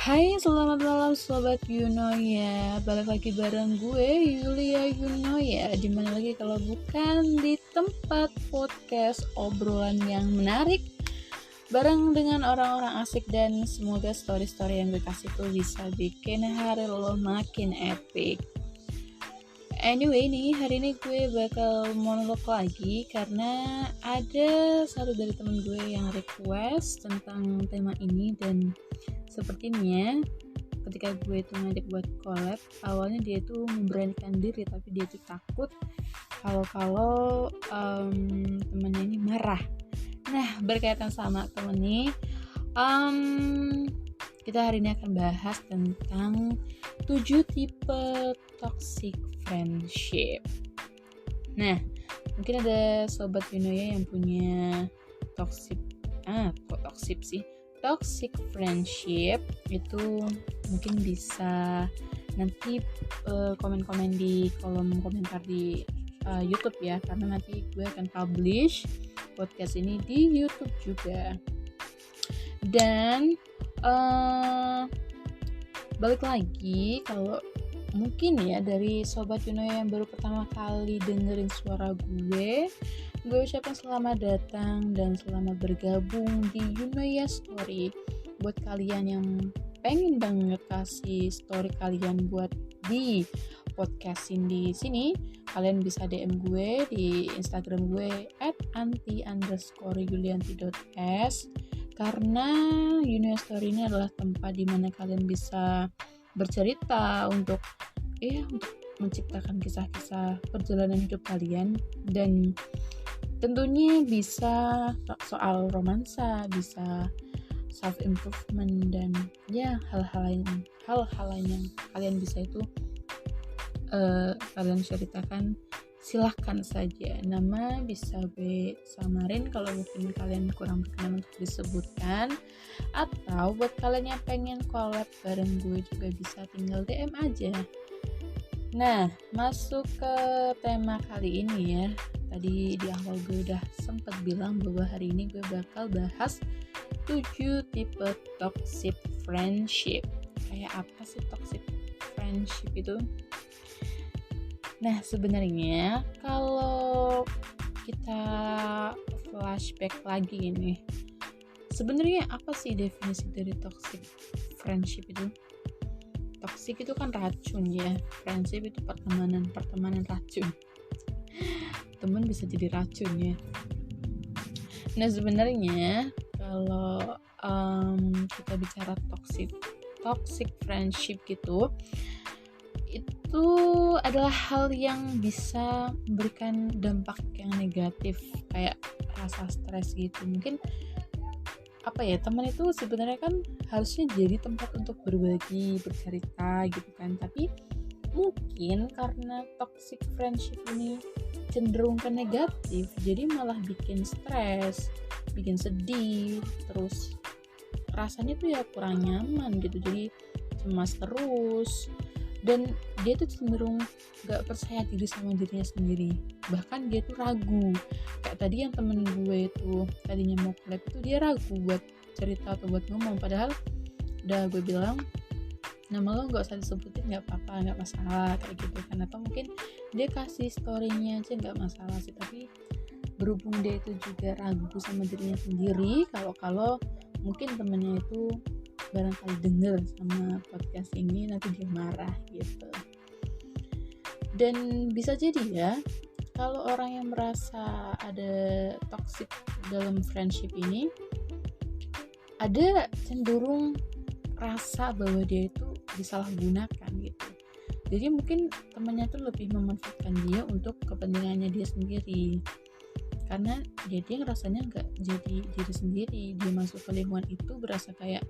Hai, selamat malam Sobat Yunoya. Balik lagi bareng gue, Yulia Yunoya. Dimana lagi kalau bukan di tempat podcast obrolan yang menarik bareng dengan orang-orang asik, dan semoga story-story yang gue kasih tuh bisa bikin hari lo makin epic. Anyway nih, hari ini gue bakal monolog lagi karena ada satu dari temen gue yang request tentang tema ini. Dan sepertinya ketika gue itu ngajak buat collab, awalnya dia tuh memberanikan diri, tapi dia tuh takut kalau temennya ini marah. Nah, berkaitan sama temen nih, kita hari ini akan bahas tentang 7 tipe toxic friendship. Nah, mungkin ada Sobat Yunoya yang punya toxic friendship itu, mungkin bisa nanti komen-komen di kolom komentar di YouTube ya, karena nanti gue akan publish podcast ini di YouTube juga. Dan balik lagi, kalau mungkin ya dari Sobat Yunoya yang baru pertama kali dengerin suara gue ucapkan selamat datang dan selamat bergabung di Yunoya Story. Buat kalian yang pengen banget kasih story kalian buat di podcastin di sini, kalian bisa DM gue di Instagram gue @anti_yulianti.s, karena Yunoya Story ini adalah tempat dimana kalian bisa bercerita untuk menciptakan kisah-kisah perjalanan hidup kalian, dan tentunya bisa soal romansa, bisa self improvement, dan ya hal-hal lain yang kalian bisa itu kalian ceritakan. Silahkan saja, nama bisa gue samarin kalau mungkin kalian kurang berkenan untuk disebutkan, atau buat kalian yang pengen collab bareng gue juga bisa tinggal DM aja. Nah, masuk ke tema kali ini ya. Tadi di awal gue udah sempat bilang bahwa hari ini gue bakal bahas 7 tipe toxic friendship. Kayak apa sih toxic friendship itu? Nah, sebenarnya kalau kita flashback lagi ini, sebenarnya apa sih definisi dari toxic friendship itu? Toxic itu kan racun ya, friendship itu pertemanan racun. Teman bisa jadi racun ya. Nah, sebenarnya kalau kita bicara toxic friendship gitu, itu adalah hal yang bisa memberikan dampak yang negatif, kayak rasa stres gitu. Mungkin teman itu sebenarnya kan harusnya jadi tempat untuk berbagi, bercerita gitu kan, tapi mungkin karena toxic friendship ini cenderung ke negatif, jadi malah bikin stres, bikin sedih, terus rasanya tuh ya kurang nyaman gitu, jadi cemas terus, dan dia tuh cenderung gak percaya diri sama dirinya sendiri, bahkan dia tuh ragu. Kayak tadi yang temen gue itu tadinya mau collab itu dia ragu buat cerita atau buat ngomong, padahal udah gue bilang nama lo gak usah disebutin, gak apa-apa, gak masalah kayak gitu kan. Atau mungkin dia kasih story-nya aja gak masalah sih, tapi berhubung dia itu juga ragu sama dirinya sendiri, kalau mungkin temennya itu barangkali denger sama podcast ini, nanti dia marah gitu. Dan bisa jadi ya, kalau orang yang merasa ada toxic dalam friendship ini, ada cenderung rasa bahwa dia itu disalahgunakan gitu. Jadi mungkin temannya tuh lebih memanfaatkan dia untuk kepentingannya dia sendiri, karena dia rasanya nggak jadi diri sendiri. Dia masuk ke lingkungan itu berasa kayak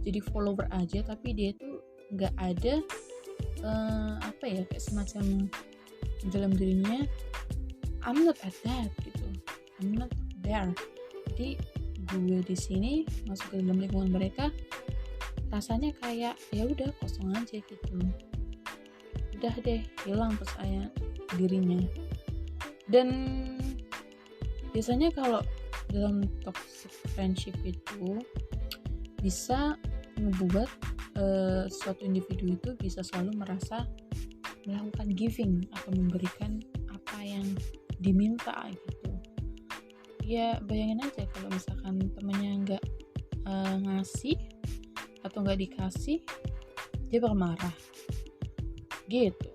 jadi follower aja, tapi dia tuh nggak ada kayak semacam dalam dirinya, I'm not at that gitu, I'm not there. Jadi gue di sini masuk ke dalam lingkungan mereka rasanya kayak ya udah kosong aja gitu, udah deh hilang percaya dirinya. Dan biasanya kalau dalam toxic friendship itu bisa ngebuat suatu individu itu bisa selalu merasa melakukan giving atau memberikan apa yang diminta gitu. Ya bayangin aja kalau misalkan temennya nggak ngasih atau nggak dikasih, dia bakal marah gitu.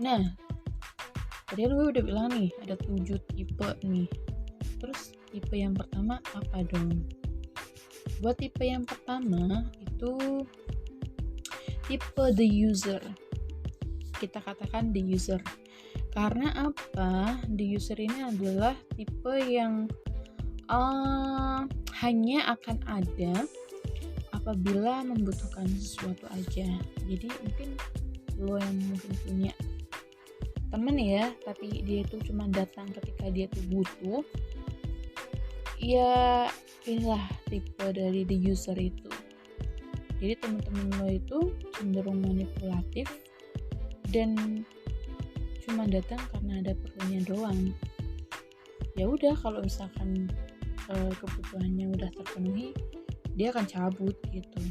Nah, tadi gue udah bilang nih ada 7 tipe nih. Terus tipe yang pertama apa dong? Buat tipe yang pertama itu tipe the user. Kita katakan the user. Karena apa? The user ini adalah tipe yang hanya akan ada apabila membutuhkan sesuatu aja. Jadi mungkin lo yang mungkin punya temen ya, tapi dia itu cuma datang ketika dia tuh butuh. Ya inilah tipe dari the user itu. Jadi teman-teman lo itu cenderung manipulatif dan cuma datang karena ada perlunya doang. Ya udah, kalau misalkan kebutuhannya udah terpenuhi, dia akan cabut gitu.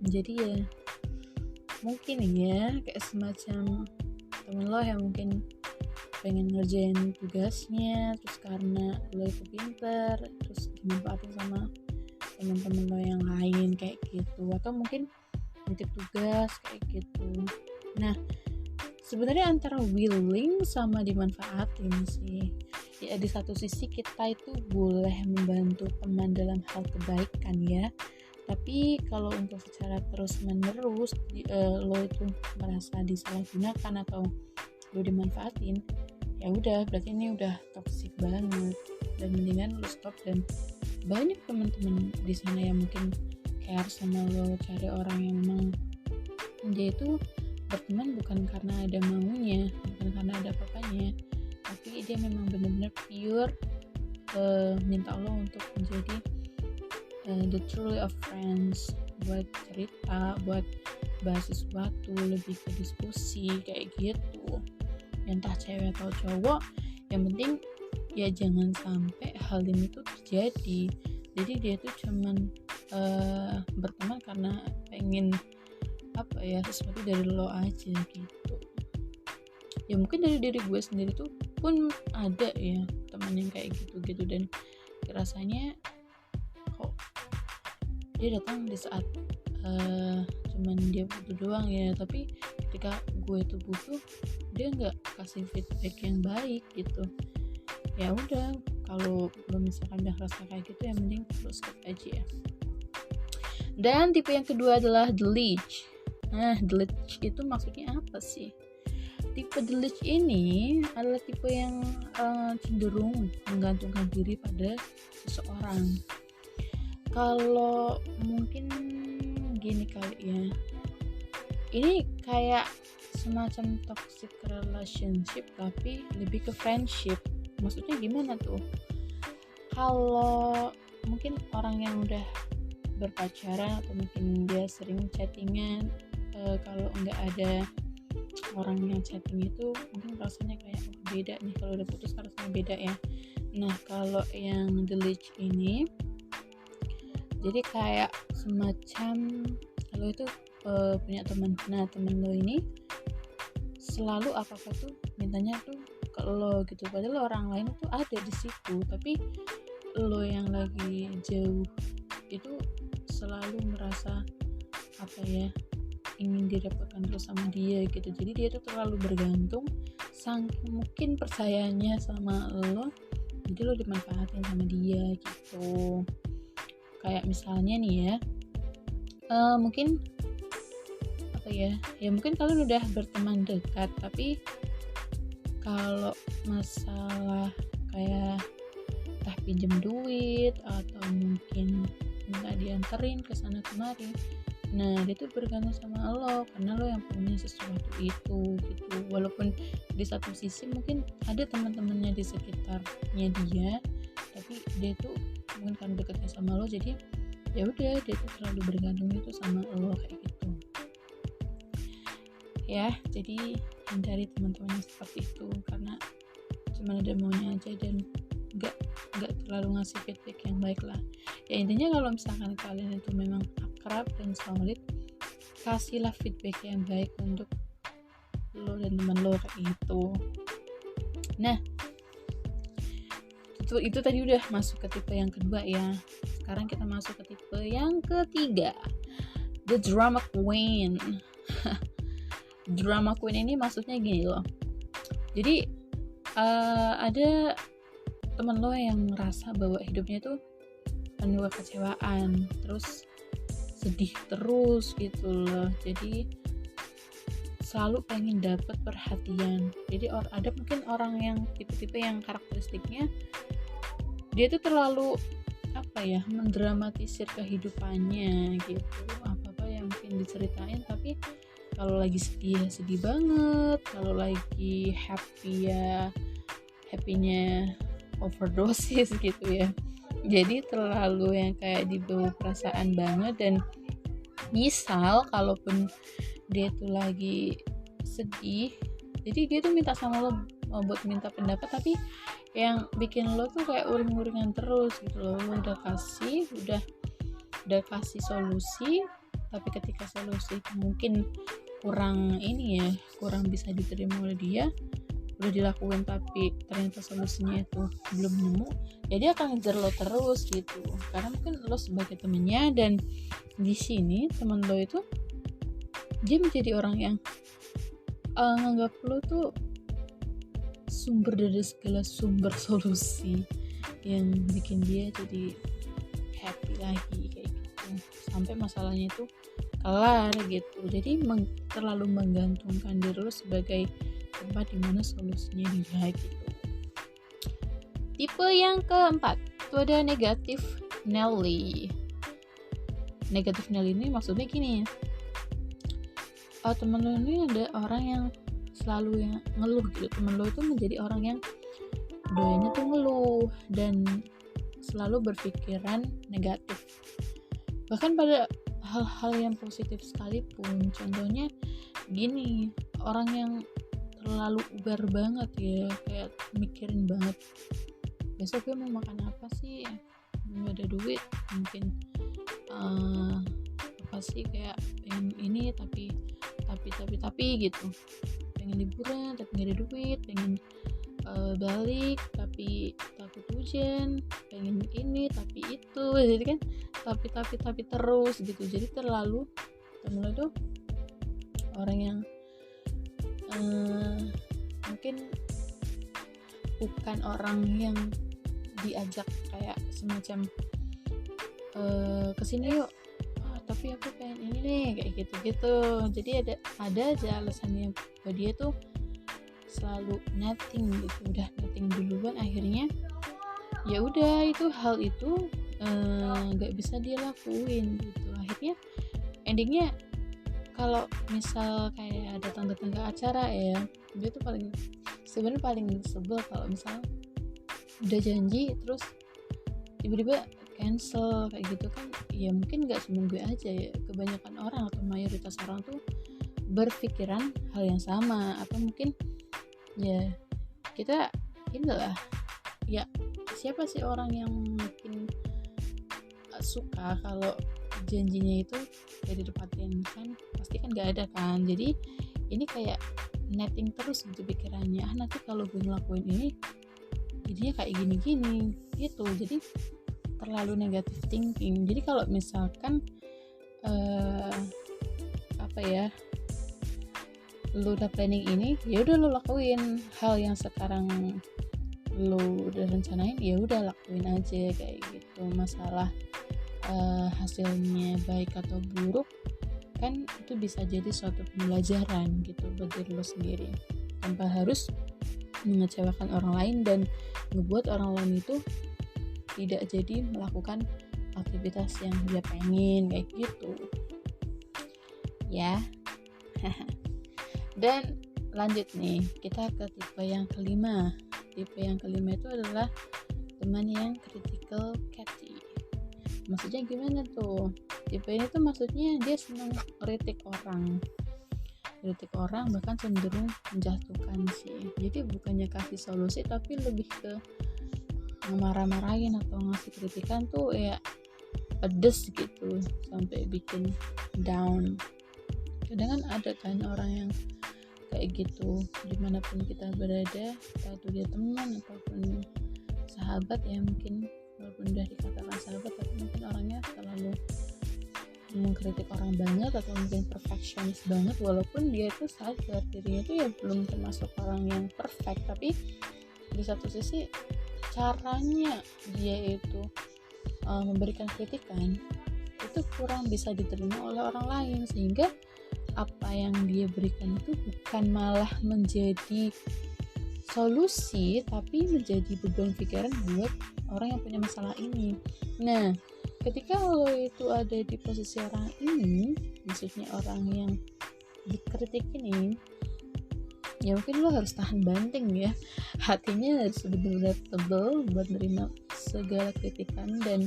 Jadi ya mungkin ya kayak semacam temen lo yang mungkin pengen ngerjain tugasnya, terus karena lo itu pinter, terus dimanfaatin sama teman-teman lo yang lain kayak gitu, atau mungkin nitip tugas kayak gitu. Nah, sebenarnya antara willing sama dimanfaatin sih. Ya di satu sisi kita itu boleh membantu teman dalam hal kebaikan ya, tapi kalau untuk secara terus menerus lo itu merasa disalahgunakan atau lo dimanfaatin, ya udah berarti ini udah toxic banget, dan mendingan lo stop. Dan banyak teman-teman di sana yang mungkin care sama lo, cari orang yang memang dia itu berteman bukan karena ada maunya, bukan karena ada apa-apanya, tapi dia memang benar-benar pure minta lo untuk menjadi the truly of friends, buat cerita, buat bahas sesuatu, lebih ke diskusi kayak gitu. Entah cewek atau cowok, yang penting ya jangan sampai hal ini tuh terjadi. Jadi dia tuh cuman berteman karena pengen apa ya, sesuatu dari lo aja gitu. Ya mungkin dari diri gue sendiri tuh pun ada ya teman yang kayak gitu dan rasanya kok dia datang di saat cuman dia butuh doang ya, tapi ketika gue tuh butuh dia nggak kasih feedback yang baik gitu. Ya udah, kalau lo misalkan udah rasa kayak gitu, yang mending terus skip aja ya. Dan tipe yang kedua adalah the leech. Nah, the leech itu maksudnya apa sih? Tipe the leech ini adalah tipe yang cenderung menggantungkan diri pada seseorang. Kalau mungkin gini kali ya, ini kayak semacam toxic relationship tapi lebih ke friendship. Maksudnya gimana tuh? Kalau mungkin orang yang udah berpacaran atau mungkin dia sering chattingan, kalau nggak ada orang yang chatting itu mungkin rasanya kayak beda nih. Kalau udah putus rasanya beda ya. Nah, kalau yang the leech ini jadi kayak semacam lo itu punya teman. Nah, teman lo ini selalu apa-apa tuh mintanya tuh ke lo gitu, padahal orang lain tuh ada di situ, tapi lo yang lagi jauh itu selalu merasa apa ya, ingin direpotkan terus sama dia gitu. Jadi dia tuh terlalu bergantung, saking mungkin percayanya sama lo, jadi lo dimanfaatin sama dia gitu. Kayak misalnya nih ya, mungkin apa ya mungkin kalian udah berteman dekat, tapi kalau masalah kayak entah pinjam duit atau mungkin minta dianterin ke sana kemari, nah dia tuh bergantung sama lo karena lo yang punya sesuatu itu gitu. Walaupun di satu sisi mungkin ada teman-temannya di sekitarnya dia, tapi dia tuh mungkin karena dekatnya sama lo, jadi ya udah dia tuh terlalu bergantung itu sama lo kayak gitu ya. Jadi hindari teman-teman yang seperti itu, karena cuma ada maunya aja dan nggak terlalu ngasih feedback yang baik lah ya. Intinya kalau misalkan kalian itu memang akrab akrab dan solid, kasihlah feedback yang baik untuk lo dan teman lo kayak gitu. Nah, itu tadi udah masuk ke tipe yang kedua ya. Sekarang kita masuk ke tipe yang ketiga, the drama queen. Drama queen ini maksudnya gini loh. Jadi ada teman lo yang ngerasa bahwa hidupnya itu penuh kekecewaan, terus sedih terus gitu loh. Jadi selalu pengen dapat perhatian. Jadi ada mungkin orang yang tipe-tipe yang karakteristiknya dia tuh terlalu mendramatisir kehidupannya gitu. Apa-apa yang mungkin diceritain, tapi kalau lagi sedih ya sedih banget, kalau lagi happy ya happynya overdosis gitu ya. Jadi terlalu yang kayak dibawa perasaan banget. Dan misal kalaupun dia tuh lagi sedih, jadi dia tuh minta sama lo buat minta pendapat, tapi yang bikin lo tuh kayak uring-uringan terus gitu loh. Lo udah kasih solusi, tapi ketika solusi itu mungkin kurang bisa diterima oleh dia, udah dilakuin tapi ternyata solusinya itu belum nemu, ya dia akan ngejar lo terus gitu, karena mungkin lo sebagai temennya. Dan di sini temen lo itu dia menjadi orang yang nganggap lo tuh sumber dari segala sumber solusi yang bikin dia jadi happy lagi kayak gitu, sampai masalahnya itu kelar gitu. Jadi terlalu menggantungkan diri lo sebagai tempat dimana solusinya dia gitu. Tipe yang keempat itu ada negatif Nelly. Negatif Nelly ini maksudnya gini, temen lo ini ada orang yang selalu yang ngeluh gitu. Temen lo itu menjadi orang yang doanya tuh ngeluh dan selalu berpikiran negatif, bahkan pada hal-hal yang positif sekalipun. Contohnya gini, orang yang terlalu ubar banget ya, kayak mikirin banget besok gue mau makan apa sih, nggak ada duit, mungkin apa sih, kayak pengen ini tapi gitu, pengen liburan tapi nggak ada duit, pengen balik tapi takut hujan, pengen ini tapi itu, jadi kan tapi terus gitu. Jadi terlalu temen itu orang yang mungkin bukan orang yang diajak kayak semacam kesini yuk, tapi aku pengen ini nih, kayak gitu. Jadi ada aja alasannya bahwa dia tuh selalu netting gitu, udah netting duluan, akhirnya ya udah hal itu nggak bisa dia lakuin gitu. Akhirnya endingnya kalau misal kayak ada tanda-tanda acara ya, dia tuh sebenarnya paling sebel kalau misal udah janji terus tiba-tiba cancel kayak gitu kan. Ya mungkin nggak cuma gue aja ya, kebanyakan orang atau mayoritas orang tuh berpikiran hal yang sama. Atau mungkin ya kita inilah ya, siapa sih orang yang mungkin suka kalau janjinya itu gak ditepatin kan, pasti kan gak ada kan. Jadi ini kayak netting terus gitu pikirannya, nanti kalau gue ngelakuin ini jadinya kayak gini-gini gitu. Jadi terlalu negative thinking. Jadi kalau misalkan lu udah planning ini, ya udah lu lakuin. Hal yang sekarang lu udah rencanain, ya udah lakuin aja kayak gitu. Masalah hasilnya baik atau buruk kan itu bisa jadi suatu pembelajaran gitu buat diri lu sendiri, tanpa harus mengecewakan orang lain dan ngebuat orang lain itu tidak jadi melakukan aktivitas yang dia pengen kayak gitu ya. Dan lanjut nih, kita ke tipe yang kelima. Tipe yang kelima itu adalah teman yang critical catty. Maksudnya gimana tuh? Tipe ini tuh maksudnya dia senang kritik orang, bahkan cenderung menjatuhkan sih. Jadi bukannya kasih solusi, tapi lebih ke ngemarah-marahin atau ngasih kritikan tuh ya pedes gitu sampai bikin down. Kadang kan ada kan orang yang kayak gitu, dimanapun kita berada, entah itu dia teman ataupun sahabat ya, mungkin walaupun udah dikatakan sahabat tapi mungkin orangnya terlalu mengkritik orang banget atau mungkin perfectionist banget, walaupun dia itu sadar dirinya itu ya belum termasuk orang yang perfect, tapi di satu sisi caranya dia itu memberikan kritikan itu kurang bisa diterima oleh orang lain, sehingga apa yang dia berikan itu bukan malah menjadi solusi tapi menjadi beban pikiran buat orang yang punya masalah ini. Nah, ketika lo itu ada di posisi orang ini, maksudnya orang yang dikritik ini, ya mungkin lo harus tahan banting ya, hatinya harus benar-benar tebal buat nerima segala kritikan, dan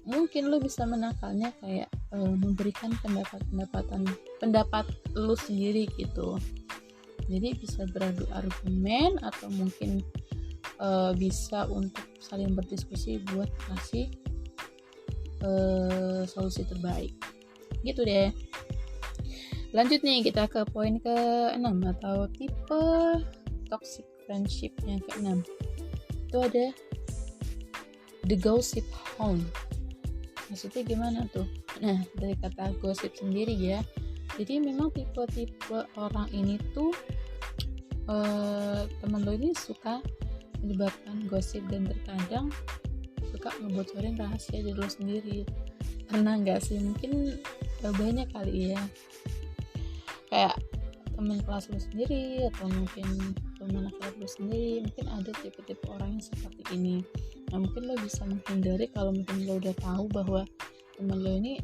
mungkin lo bisa menakalnya kayak memberikan pendapat lo sendiri gitu. Jadi bisa beradu argumen atau mungkin bisa untuk saling berdiskusi buat kasih solusi terbaik gitu deh. Lanjut nih, kita ke poin ke-6 atau tipe toxic friendship yang ke-6. Itu ada the gossip hound. Maksudnya gimana tuh? Nah, dari kata gosip sendiri ya, jadi memang tipe-tipe orang ini tuh teman lo ini suka menyebabkan gosip dan terkadang suka ngebocorin rahasia diri lo sendiri. Pernah nggak sih? Mungkin banyak kali ya, kayak teman kelas lo sendiri atau mungkin teman akrab lo sendiri, mungkin ada tipe-tipe orang yang seperti ini. Nah, mungkin lo bisa menghindari kalau mungkin lo udah tahu bahwa teman lo ini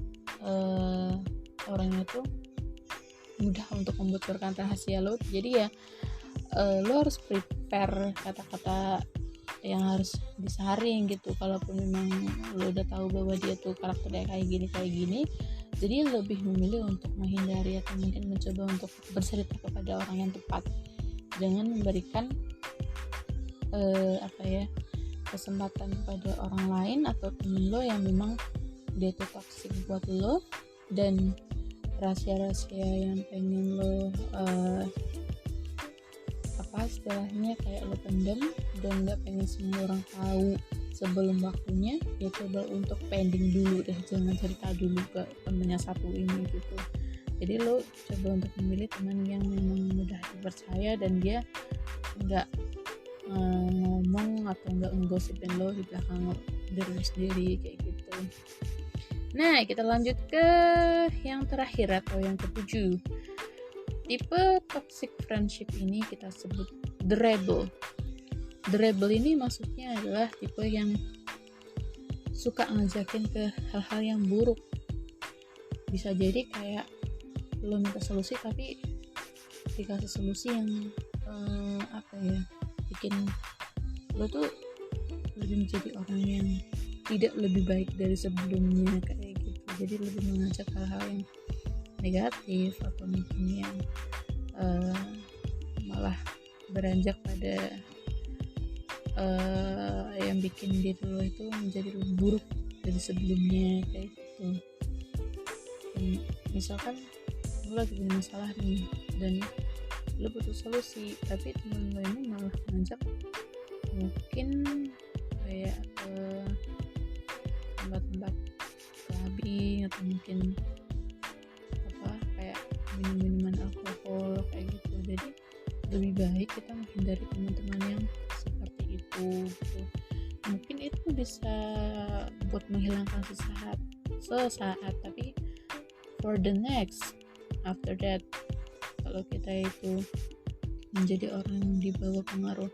orangnya tuh mudah untuk membocorkan rahasia lo. Jadi ya lo harus prepare kata-kata yang harus disaring gitu. Kalaupun memang lo udah tahu bahwa dia tuh karakternya kayak gini, jadi lebih memilih untuk menghindari atau mungkin mencoba untuk bercerita kepada orang yang tepat. Jangan memberikan kesempatan kepada orang lain atau temen lo yang memang dia tuh toxic buat lo, dan rahasia-rahasia yang pengen lo istilahnya kayak lo pendem dan nggak pengen semua orang tahu sebelum waktunya, ya coba untuk pending dulu deh, jangan cerita dulu ke temennya satu ini gitu. Jadi lo coba untuk memilih teman yang memang mudah dipercaya dan dia nggak ngomong atau nggak nggosipin lo di belakang diri lo sendiri kayak gitu. Nah, kita lanjut ke yang terakhir atau yang ke-7. Tipe toxic friendship ini kita sebut the rebel. The rebel ini maksudnya adalah tipe yang suka ngajakin ke hal-hal yang buruk. Bisa jadi kayak lo minta solusi tapi dikasih solusi yang bikin lo tuh lebih menjadi orang yang tidak lebih baik dari sebelumnya kayak gitu. Jadi lebih mengajak hal-hal yang negatif atau mungkin yang malah beranjak pada yang bikin diri lo itu menjadi lebih buruk dari sebelumnya kayak gitu. Misalkan lo lagi punya masalah nih dan lo butuh solusi, tapi temen lo ini malah ngajak mungkin kayak ke tempat-tempat clubbing atau mungkin kayak minuman alkohol kayak gitu. Jadi lebih baik kita menghindari teman-teman yang seperti itu gitu. Mungkin itu bisa buat menghilangkan sesaat, tapi for the next after that, kalau kita itu menjadi orang yang dibawa pengaruh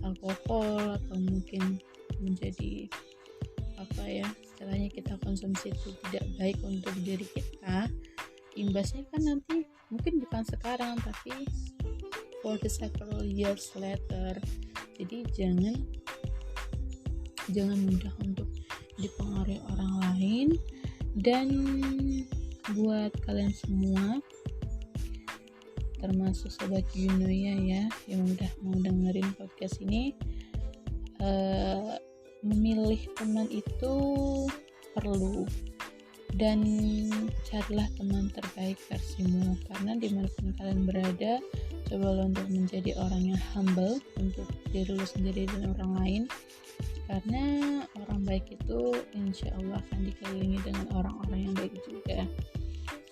alkohol atau mungkin menjadi istilahnya kita konsumsi itu tidak baik untuk diri kita, imbasnya kan nanti mungkin bukan sekarang tapi for the several years later. Jadi jangan mudah untuk dipengaruhi orang lain. Dan buat kalian semua, termasuk sobat Yunoya ya yang udah mau dengerin podcast ini, memilih teman itu perlu. Dan carilah teman terbaik versimu, karena dimanapun kalian berada, cobalah untuk menjadi orang yang humble untuk diri lu sendiri dan orang lain, karena orang baik itu insya Allah akan dikelilingi dengan orang-orang yang baik juga.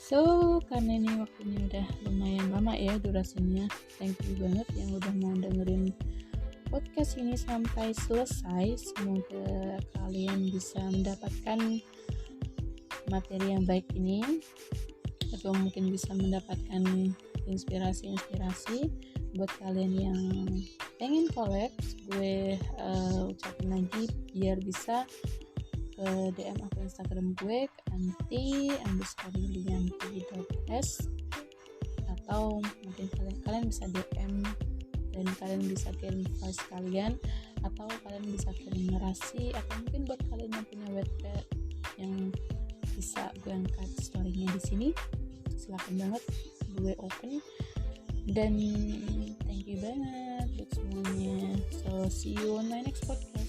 So, karena ini waktunya udah lumayan lama ya durasinya, thank you banget yang udah mau dengerin podcast ini sampai selesai. Semoga kalian bisa mendapatkan materi yang baik ini, atau mungkin bisa mendapatkan inspirasi buat kalian yang pengen collab. Gue ucapin lagi biar bisa ke DM akun Instagram gue ke anti_lianti.s, atau mungkin kalian bisa DM dan kalian bisa kirim voice kalian, atau kalian bisa kirim narasi, atau mungkin buat kalian yang punya Wattpad yang bisa gue angkat story-nya di sini, silakan banget, gue open. Dan thank you banget buat semuanya. So see you on my next podcast.